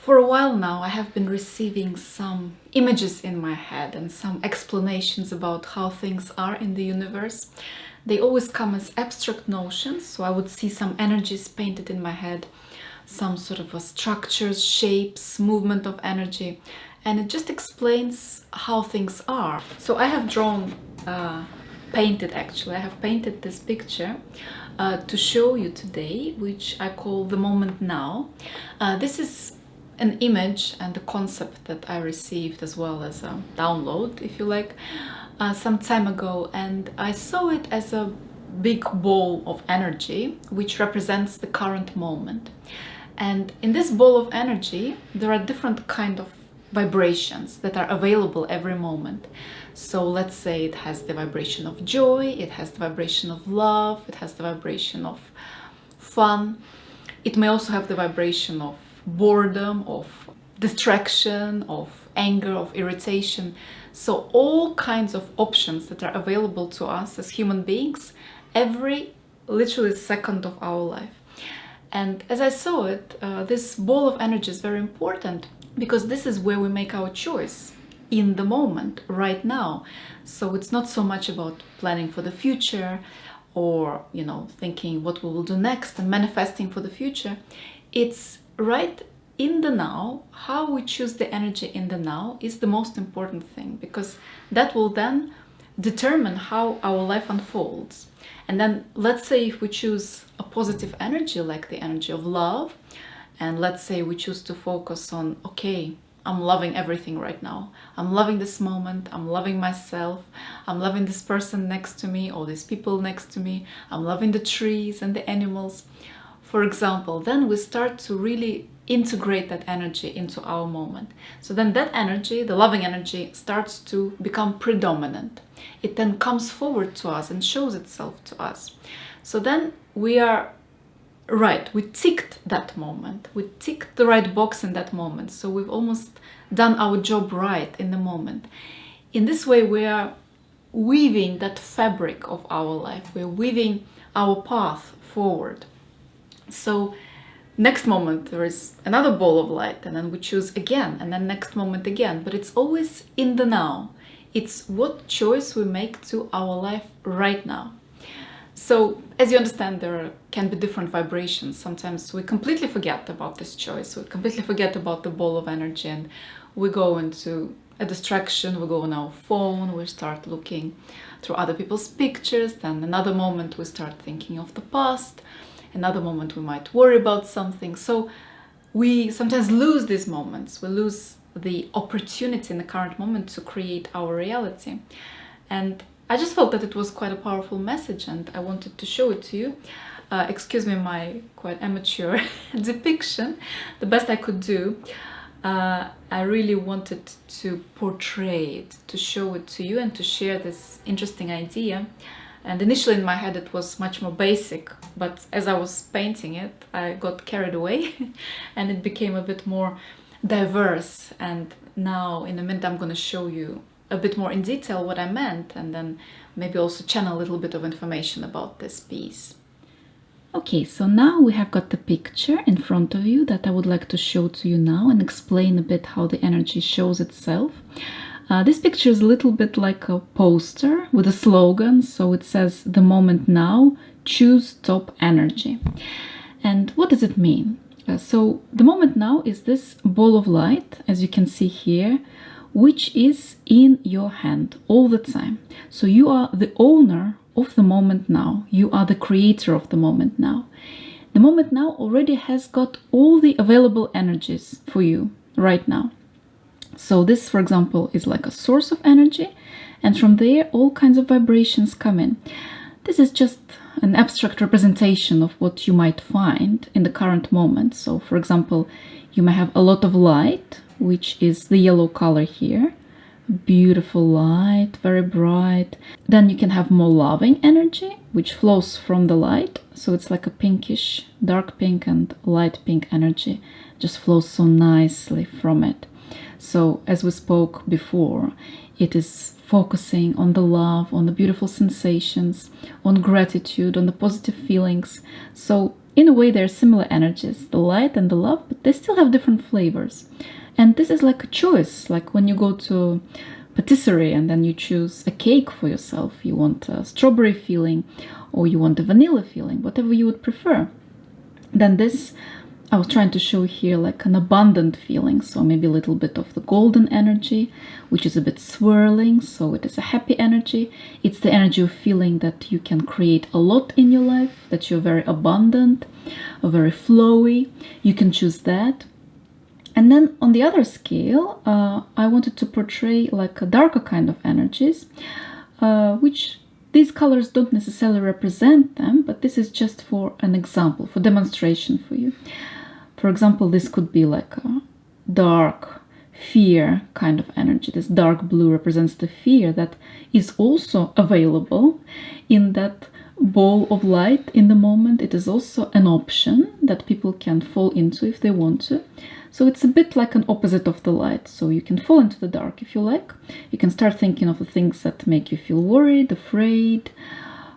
For a while now, I have been receiving some images in my head and some explanations about how things are in the universe. They always come as abstract notions, so I would see some energies painted in my head, some sort of structures, shapes, movement of energy, and it just explains how things are. So I have I have painted this picture to show you today, which I call the moment now. This is an image and a concept that I received as well as a download, if you like, some time ago, and I saw it as a big ball of energy which represents the current moment. And in this ball of energy there are different kind of vibrations that are available every moment. So let's say it has the vibration of joy, it has the vibration of love, it has the vibration of fun. It may also have the vibration of boredom, of distraction, of anger, of irritation. So all kinds of options that are available to us as human beings every literally second of our life. And as I saw it, this ball of energy is very important because this is where we make our choice in the moment, right now. So it's not so much about planning for the future or, thinking what we will do next and manifesting for the future. It's right in the now. How we choose the energy in the now is the most important thing, because that will then determine how our life unfolds. And then let's say if we choose a positive energy, like the energy of love, and let's say we choose to focus on, okay, I'm loving everything right now. I'm loving this moment. I'm loving myself. I'm loving this person next to me or these people next to me. I'm loving the trees and the animals, for example. Then we start to really integrate that energy into our moment. So then that energy, the loving energy, starts to become predominant. It then comes forward to us and shows itself to us. So then we are right, we ticked that moment. We ticked the right box in that moment. So we've almost done our job right in the moment. In this way, we are weaving that fabric of our life. We're weaving our path forward. So next moment there is another ball of light, and then we choose again, and then next moment again. But it's always in the now. It's what choice we make to our life right now. So, as you understand, there can be different vibrations. Sometimes we completely forget about this choice. We completely forget about the ball of energy, and we go into a distraction. We go on our phone. We start looking through other people's pictures. Then another moment we start thinking of the past. Another moment we might worry about something. So we sometimes lose these moments. We lose the opportunity in the current moment to create our reality. And I just felt that it was quite a powerful message, and I wanted to show it to you. Excuse me my quite amateur depiction, the best I could do. I really wanted to portray it, to show it to you and to share this interesting idea. And initially in my head it was much more basic, but as I was painting it, I got carried away and it became a bit more diverse. And now in a minute I'm going to show you a bit more in detail what I meant, and then maybe also channel a little bit of information about this piece. Okay, so now we have got the picture in front of you that I would like to show to you now and explain a bit how the energy shows itself. This picture is a little bit like a poster with a slogan. So it says, "The moment now, choose top energy." And what does it mean? So the moment now is this ball of light, as you can see here, which is in your hand all the time. So you are the owner of the moment now. You are the creator of the moment now. The moment now already has got all the available energies for you right now. So this, for example, is like a source of energy, and from there all kinds of vibrations come in. This is just an abstract representation of what you might find in the current moment. So, for example, you may have a lot of light, which is the yellow color here. Beautiful light, very bright. Then you can have more loving energy, which flows from the light. So it's like a pinkish, dark pink and light pink energy, just flows so nicely from it. So as we spoke before, it is focusing on the love, on the beautiful sensations, on gratitude, on the positive feelings. So in a way they're similar energies, the light and the love, but they still have different flavors. And this is like a choice, like when you go to patisserie and then you choose a cake for yourself. You want a strawberry feeling or you want a vanilla feeling, whatever you would prefer. Then this, I was trying to show here like an abundant feeling, so maybe a little bit of the golden energy, which is a bit swirling, so it is a happy energy. It's the energy of feeling that you can create a lot in your life, that you're very abundant, very flowy. You can choose that. And then on the other scale, I wanted to portray like a darker kind of energies, which these colors don't necessarily represent them, but this is just for an example, for demonstration for you. For example, this could be like a dark fear kind of energy. This dark blue represents the fear that is also available in that ball of light in the moment. It is also an option that people can fall into if they want to. So it's a bit like an opposite of the light. So you can fall into the dark if you like. You can start thinking of the things that make you feel worried, afraid,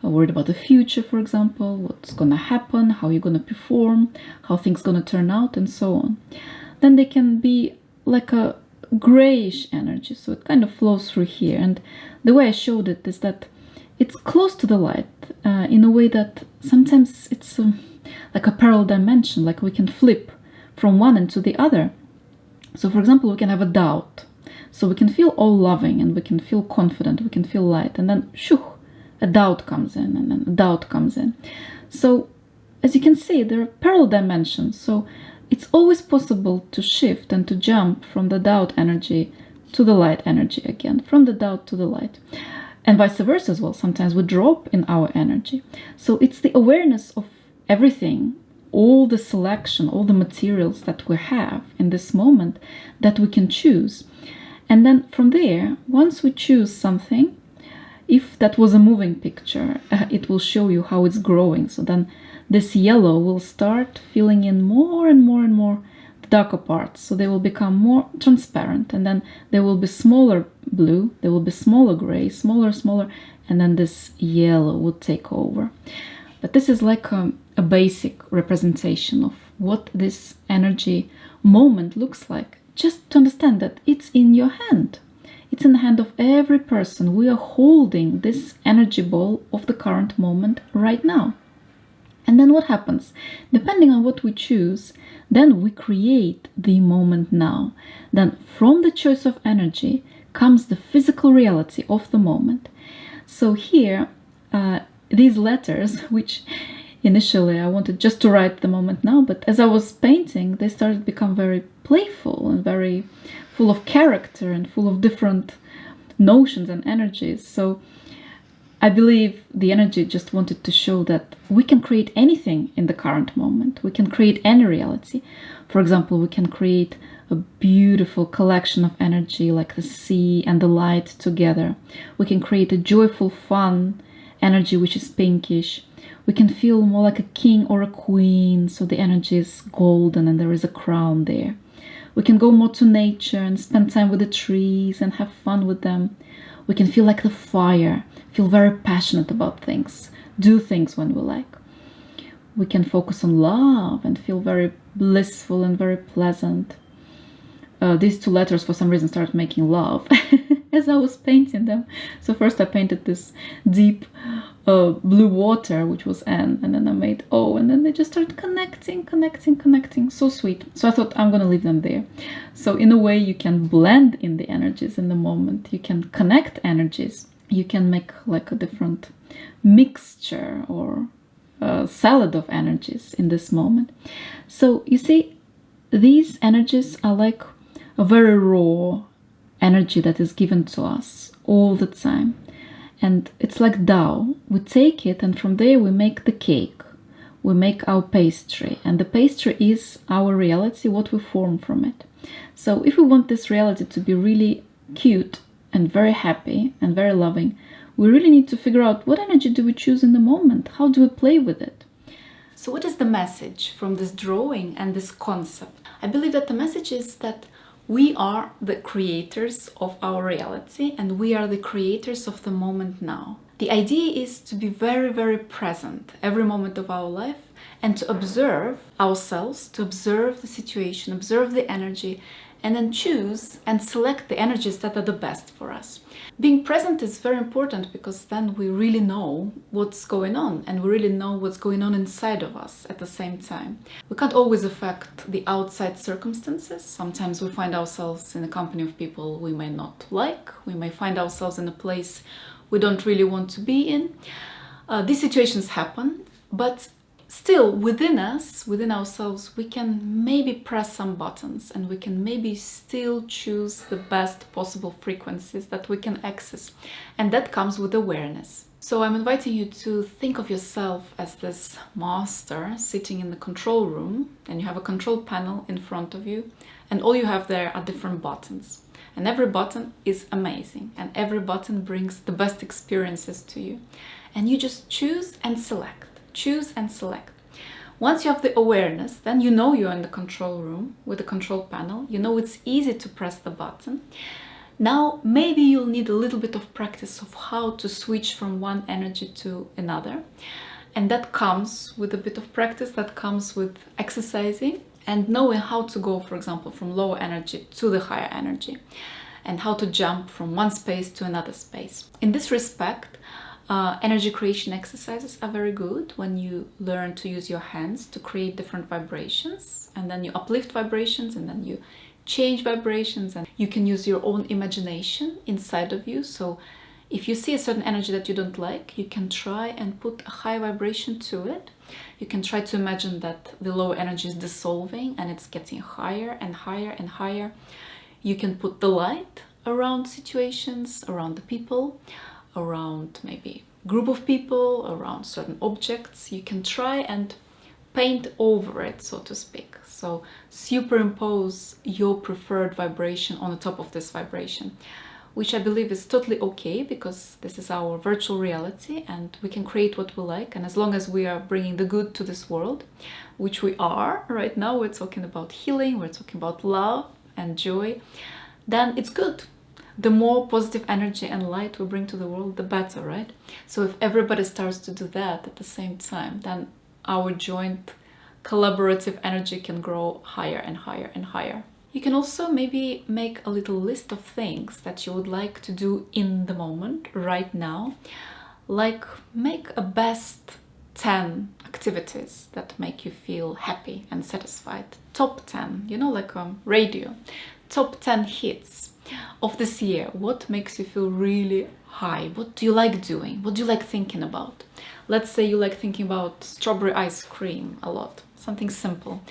worried about the future, for example, what's gonna happen, how you're gonna perform, how things gonna turn out, and so on. Then they can be like a grayish energy, so it kind of flows through here. And the way I showed it is that it's close to the light in a way that sometimes it's like a parallel dimension, like we can flip from one into the other. So for example, we can have a doubt. So we can feel all loving and we can feel confident, we can feel light, and then shoo, a doubt comes in, and then a doubt comes in. So as you can see, there are parallel dimensions. So it's always possible to shift and to jump from the doubt energy to the light energy again, from the doubt to the light. And vice versa as well. Sometimes we drop in our energy. So it's the awareness of everything, all the selection, all the materials that we have in this moment that we can choose. And then from there, once we choose something, if that was a moving picture, it will show you how it's growing. So then this yellow will start filling in more and more and more the darker parts. So they will become more transparent, and then there will be smaller blue, there will be smaller gray, smaller, and then this yellow will take over. But this is like a basic representation of what this energy moment looks like. Just to understand that it's in your hand. It's in the hand of every person. We are holding this energy ball of the current moment right now. And then what happens? Depending on what we choose, then we create the moment now. Then from the choice of energy comes the physical reality of the moment. So here, these letters, which initially I wanted just to write the moment now, but as I was painting, they started to become very playful and very full of character and full of different notions and energies. So I believe the energy just wanted to show that we can create anything in the current moment. We can create any reality. For example, we can create a beautiful collection of energy like the sea and the light together. We can create a joyful, fun energy which is pinkish. We can feel more like a king or a queen, so the energy is golden and there is a crown there. We can go more to nature and spend time with the trees and have fun with them. We can feel like the fire, feel very passionate about things, do things when we like. We can focus on love and feel very blissful and very pleasant. These two letters for some reason started making love as I was painting them. So first I painted this deep blue water, which was N, and then I made O, and then they just started connecting. So sweet. So I thought I'm gonna leave them there. So in a way you can blend in the energies in the moment. You can connect energies. You can make like a different mixture or salad of energies in this moment. So you see, these energies are like a very raw energy that is given to us all the time. And it's like dough. We take it and from there we make the cake. We make our pastry. And the pastry is our reality, what we form from it. So if we want this reality to be really cute and very happy and very loving, we really need to figure out what energy do we choose in the moment? How do we play with it? So what is the message from this drawing and this concept? I believe that the message is that we are the creators of our reality and we are the creators of the moment now. The idea is to be very, very present every moment of our life and to observe ourselves, to observe the situation, observe the energy, and then choose and select the energies that are the best for us. Being present is very important because then we really know what's going on, and we really know what's going on inside of us at the same time. We can't always affect the outside circumstances. Sometimes we find ourselves in the company of people we may not like. We may find ourselves in a place we don't really want to be in. These situations happen, but still within us, within ourselves, we can maybe press some buttons, and we can maybe still choose the best possible frequencies that we can access. And that comes with awareness. So I'm inviting you to think of yourself as this master sitting in the control room, and you have a control panel in front of you, and all you have there are different buttons. And every button is amazing, and every button brings the best experiences to you. And you just choose and select. Choose and select. Once you have the awareness, then you know you're in the control room with the control panel. You know it's easy to press the button. Now maybe you'll need a little bit of practice of how to switch from one energy to another. And that comes with a bit of practice, that comes with exercising and knowing how to go, for example, from lower energy to the higher energy, and how to jump from one space to another space. In this respect, energy creation exercises are very good when you learn to use your hands to create different vibrations, and then you uplift vibrations, and then you change vibrations, and you can use your own imagination inside of you. So if you see a certain energy that you don't like, you can try and put a high vibration to it. You can try to imagine that the lower energy is dissolving and it's getting higher and higher and higher. You can put the light around situations, around the people, around maybe group of people, around certain objects. You can try and paint over it, so to speak. So superimpose your preferred vibration on the top of this vibration, which I believe is totally okay, because this is our virtual reality and we can create what we like. And as long as we are bringing the good to this world, which we are right now, we're talking about healing, we're talking about love and joy, then it's good. The more positive energy and light we bring to the world, the better, right? So if everybody starts to do that at the same time, then our joint collaborative energy can grow higher and higher and higher. You can also maybe make a little list of things that you would like to do in the moment, right now. Like make a best 10 activities that make you feel happy and satisfied. Top 10, you know, like radio. Top 10 hits of this year. What makes you feel really high? What do you like doing? What do you like thinking about? Let's say you like thinking about strawberry ice cream a lot. Something simple.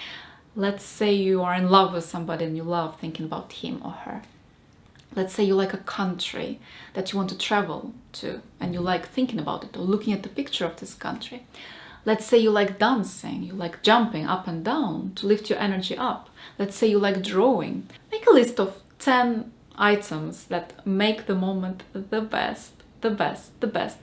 Let's say you are in love with somebody and you love thinking about him or her. Let's say you like a country that you want to travel to and you like thinking about it or looking at the picture of this country. Let's say you like dancing, you like jumping up and down to lift your energy up. Let's say you like drawing. Make a list of 10 items that make the moment the best, the best, the best.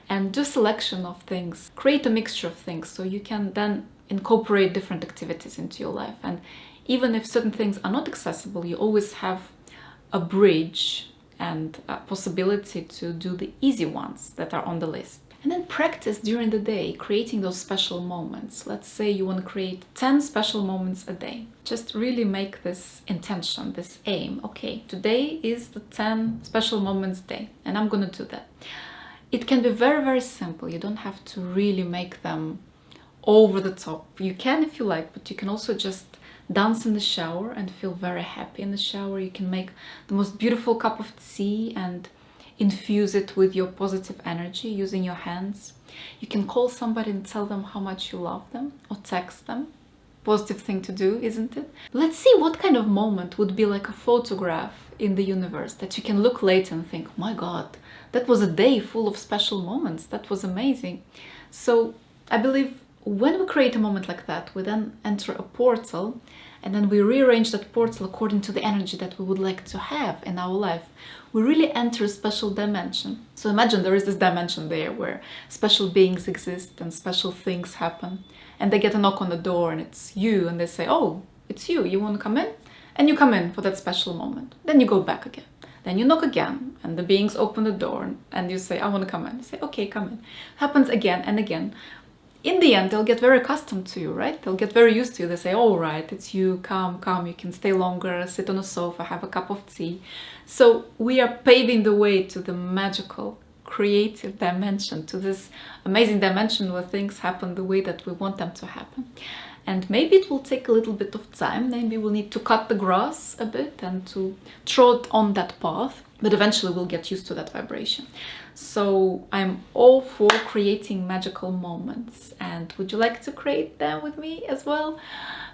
And do selection of things. Create a mixture of things so you can then incorporate different activities into your life. And even if certain things are not accessible, you always have a bridge and a possibility to do the easy ones that are on the list. And then practice during the day, creating those special moments. Let's say you want to create 10 special moments a day. Just really make this intention, this aim. Okay, today is the 10 special moments day, and I'm going to do that. It can be very, very simple. You don't have to really make them over the top. You can if you like, but you can also just dance in the shower and feel very happy in the shower. You can make the most beautiful cup of tea and infuse it with your positive energy using your hands. You can call somebody and tell them how much you love them, or text them. Positive thing to do, isn't it? Let's see what kind of moment would be like a photograph in the universe that you can look later and think, my God, that was a day full of special moments. That was amazing. So I believe when we create a moment like that, we then enter a portal, and then we rearrange that portal according to the energy that we would like to have in our life. We really enter a special dimension. So imagine there is this dimension there where special beings exist and special things happen. And they get a knock on the door and it's you, and they say, oh, it's you, you want to come in? And you come in for that special moment. Then you go back again. Then you knock again, and the beings open the door, and you say, I want to come in. You say, okay, come in. Happens again and again. in the end, they'll get very accustomed to you, right? They'll get very used to you. They say, all right, it's you, come, you can stay longer, sit on a sofa, have a cup of tea. So we are paving the way to the magical, creative dimension, to this amazing dimension where things happen the way that we want them to happen. And maybe it will take a little bit of time. Maybe we'll need to cut the grass a bit and to trot on that path, but eventually we'll get used to that vibration. So I'm all for creating magical moments. And would you like to create them with me as well?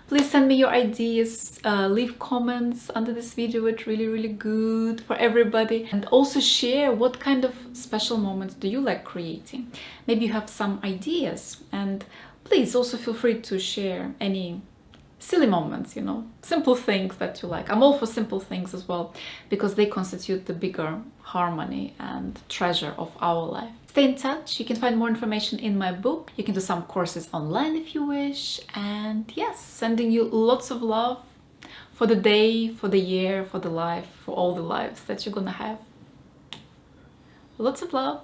Please send me your ideas, leave comments under this video. It's really, really good for everybody. And also share what kind of special moments do you like creating. Maybe you have some ideas, and please also feel free to share any silly moments, you know, simple things that you like. I'm all for simple things as well, because they constitute the bigger harmony and treasure of our life. Stay in touch. You can find more information in my book. You can do some courses online if you wish. And yes, sending you lots of love for the day, for the year, for the life, for all the lives that you're gonna have. Lots of love.